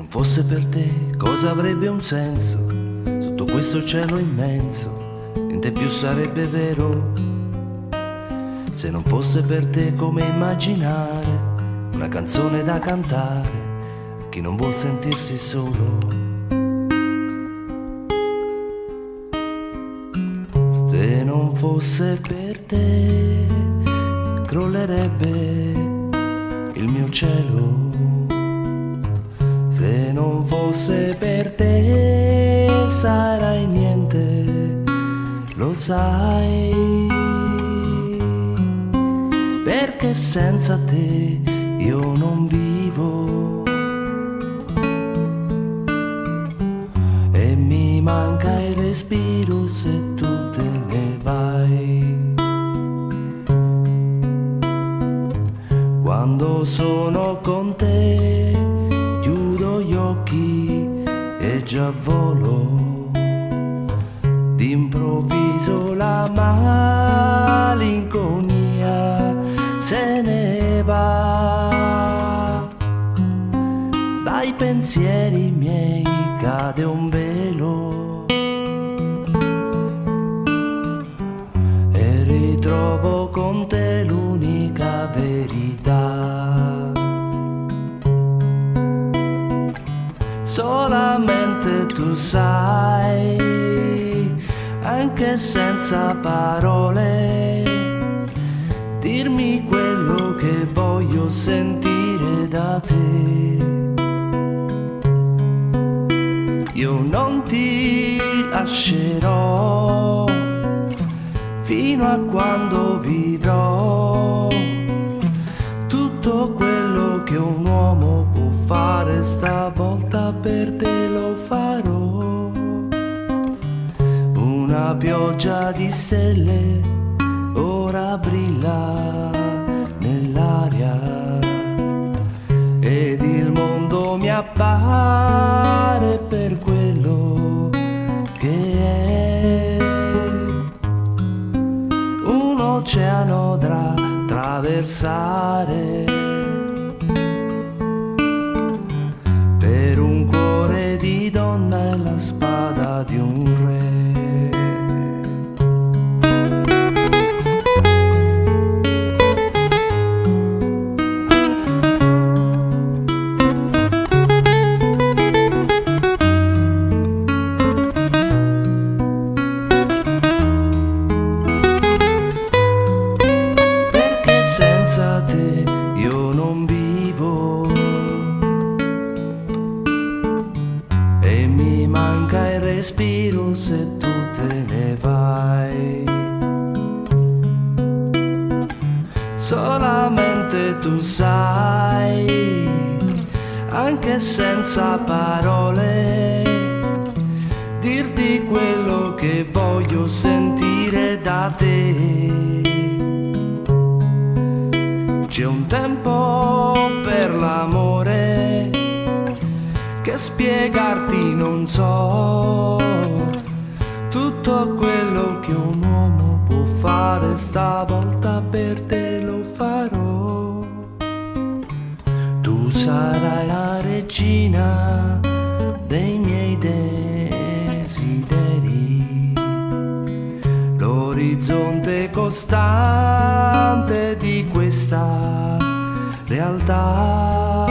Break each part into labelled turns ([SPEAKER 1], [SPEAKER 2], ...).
[SPEAKER 1] fosse per te, cosa avrebbe un senso? Sotto questo cielo immenso, niente più sarebbe vero. Se non fosse per te, come immaginare una canzone da cantare a chi non vuol sentirsi solo? Se non fosse per te, crollerebbe il mio cielo. Se non fosse per te, sarai niente, lo sai, perché senza te io non vivo e mi manca il respiro se tu te ne vai. Quando sono con te chiudo gli occhi e già volo, d'improvviso la malinconia se ne va. Dai pensieri miei cade un velo e ritrovo con te l'unica verità. Solamente tu sai, anche senza parole, dirmi quello che voglio sentire da te. Io non ti lascerò fino a quando vivrò. Tutto quello che un uomo può fare stavolta per te lo farò. Una pioggia di stelle ora brilla nell'aria ed il mondo mi appare per quello che è. Un oceano da attraversare per un cuore di donna e la spada di un re. Io non vivo e mi manca il respiro se tu te ne vai. Solamente tu sai, anche senza parole, dirti quello che voglio sentire da te. C'è un tempo per l'amore che spiegarti non so. Tutto quello che un uomo può fare stavolta per te lo farò. Tu sarai la regina dei miei desideri, l'orizzonte costante di questa realtà.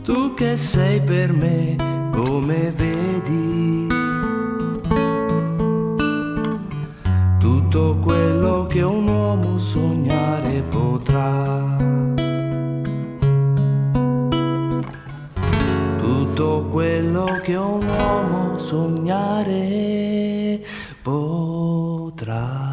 [SPEAKER 1] Tu che sei per me, come vedi, tutto quello che un uomo sognare potrà. Tutto quello che un uomo sognare potrà.